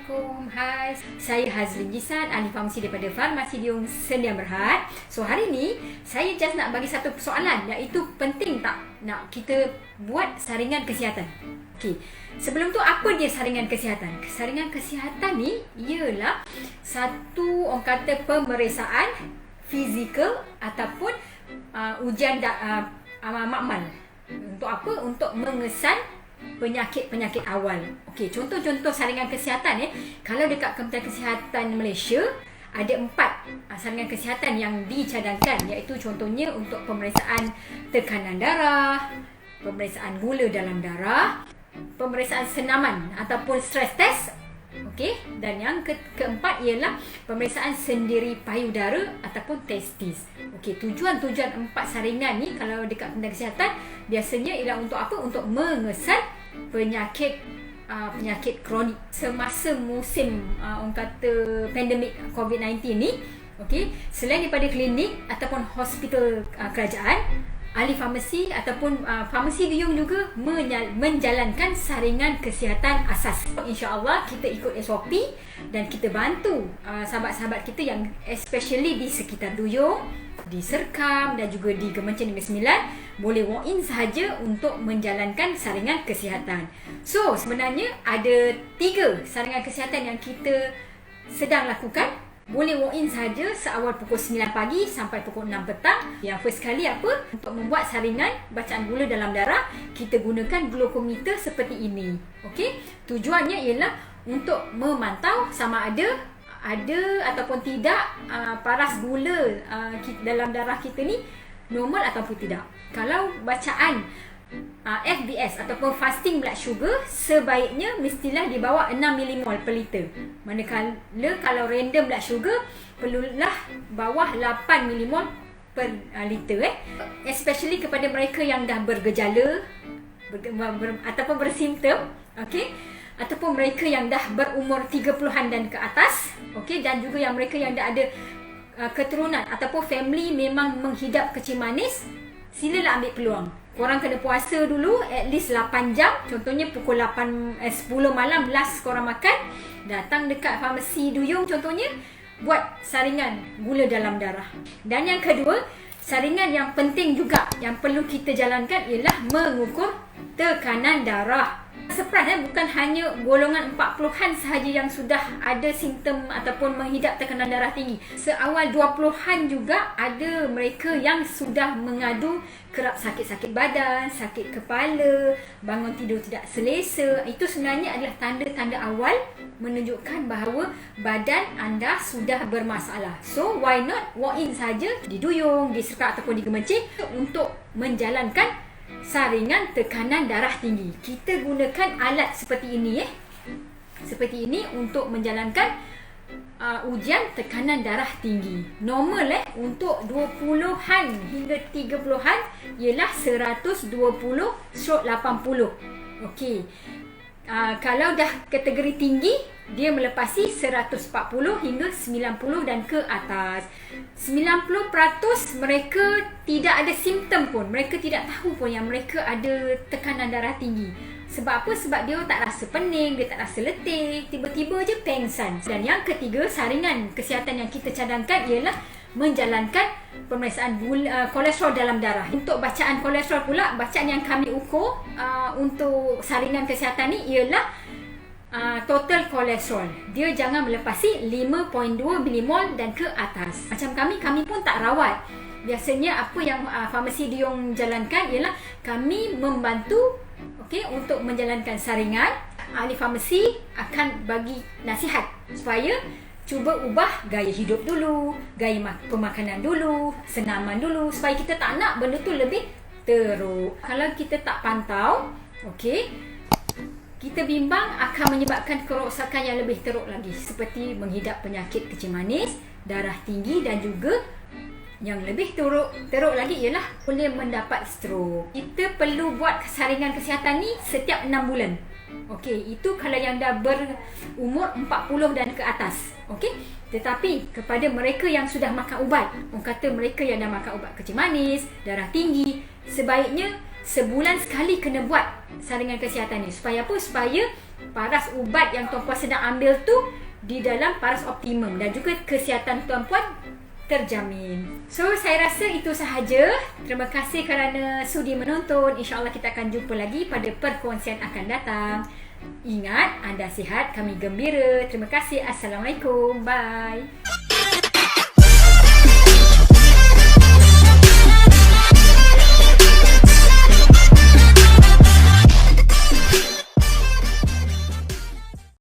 Assalamualaikum. Hai, saya Hazlin Jisan, ahli farmasi daripada Farmasi Diung Sdn Bhd. So hari ni saya just nak bagi satu soalan, iaitu penting tak nak kita buat saringan kesihatan. Okey. Sebelum tu, apa dia saringan kesihatan? Saringan kesihatan ni ialah satu orang kata pemeriksaan fizikal ataupun ujian makmal. Untuk apa? Untuk mengesan penyakit-penyakit awal. Okey, contoh-contoh saringan kesihatan kalau dekat Kementerian Kesihatan Malaysia ada 4 saringan kesihatan yang dicadangkan, iaitu contohnya untuk pemeriksaan tekanan darah, pemeriksaan gula dalam darah, pemeriksaan senaman ataupun stress test. Okey, dan yang keempat ialah pemeriksaan sendiri payudara ataupun testis. Okey, tujuan-tujuan 4 saringan ni kalau dekat Kementerian Kesihatan biasanya ialah untuk apa? Untuk mengesan penyakit kronik semasa musim orang kata pandemik COVID-19 ni. Okey, selain daripada klinik ataupun hospital kerajaan, ahli farmasi ataupun farmasi Diung juga menjalankan saringan kesihatan asas. InsyaAllah kita ikut SOP dan kita bantu sahabat-sahabat kita yang especially di sekitar Duyung, di Serkam dan juga di Gemencing Negeri Sembilan boleh walk in sahaja untuk menjalankan saringan kesihatan. So sebenarnya ada 3 saringan kesihatan yang kita sedang lakukan. Boleh walk in saja seawal pukul 9 pagi sampai pukul 6 petang. Yang first kali apa? Untuk membuat saringan bacaan gula dalam darah, kita gunakan glukometer seperti ini. Okey? Tujuannya ialah untuk memantau sama ada ataupun tidak paras gula dalam darah kita ni normal ataupun tidak. Kalau bacaan FBS ataupun fasting blood sugar sebaiknya mestilah di bawah 6 mmol per liter. Manakala kalau random blood sugar perlulah bawah 8 mmol per liter especially kepada mereka yang dah bergejala ataupun bersimptom, okey, ataupun mereka yang dah berumur 30-an dan ke atas, okey, dan juga yang mereka yang dah ada keturunan ataupun family memang menghidap kecil manis, silalah ambil peluang. Korang kena puasa dulu at least 8 jam. Contohnya pukul 10 malam last korang makan, datang dekat farmasi Duyung contohnya, buat saringan gula dalam darah. Dan yang kedua, saringan yang penting juga yang perlu kita jalankan ialah mengukur tekanan darah. Surprise bukan hanya golongan 40-an sahaja yang sudah ada simptom ataupun menghidap tekanan darah tinggi. Seawal 20-an juga ada mereka yang sudah mengadu kerap sakit-sakit badan, sakit kepala, bangun tidur tidak selesa. Itu sebenarnya adalah tanda-tanda awal menunjukkan bahawa badan anda sudah bermasalah. So why not walk in saja di Duyung, di Serkam ataupun di Gemencing untuk menjalankan saringan tekanan darah tinggi. Kita gunakan alat seperti ini seperti ini untuk menjalankan ujian tekanan darah tinggi. Normal untuk 20-an hingga 30-an ialah 120/80. Okey. Kalau dah kategori tinggi, dia melepasi 140 hingga 90 dan ke atas. 90% mereka tidak ada simptom pun. Mereka tidak tahu pun yang mereka ada tekanan darah tinggi. Sebab apa? Sebab dia tak rasa pening, dia tak rasa letih, tiba-tiba je pengsan. Dan yang ketiga, saringan kesihatan yang kita cadangkan ialah menjalankan pemeriksaan kolesterol dalam darah. Untuk bacaan kolesterol pula, bacaan yang kami ukur untuk saringan kesihatan ni ialah total kolesterol. Dia jangan melepasi 5.2 mmol dan ke atas. Macam kami pun tak rawat. Biasanya apa yang farmasi Diung jalankan ialah kami membantu untuk menjalankan saringan. Ahli farmasi akan bagi nasihat supaya cuba ubah gaya hidup dulu, gaya pemakanan dulu, senaman dulu, supaya kita tak nak benda tu lebih teruk. Kalau kita tak pantau, kita bimbang akan menyebabkan kerosakan yang lebih teruk lagi, seperti menghidap penyakit kecil manis, darah tinggi dan juga yang lebih teruk lagi ialah boleh mendapat stroke. Kita perlu buat saringan kesihatan ni setiap 6 bulan. Okey, itu kalau yang dah berumur 40 dan ke atas. Okey, tetapi kepada mereka yang sudah makan ubat, orang kata mereka yang dah makan ubat kecil manis, darah tinggi, sebaiknya sebulan sekali kena buat saringan kesihatan ni. Supaya apa? Supaya paras ubat yang tuan-puan sedang ambil tu di dalam paras optimum dan juga kesihatan tuan-puan terjamin. So, saya rasa itu sahaja. Terima kasih kerana sudi menonton. InsyaAllah kita akan jumpa lagi pada perkongsian akan datang. Ingat, anda sihat, kami gembira. Terima kasih. Assalamualaikum. Bye.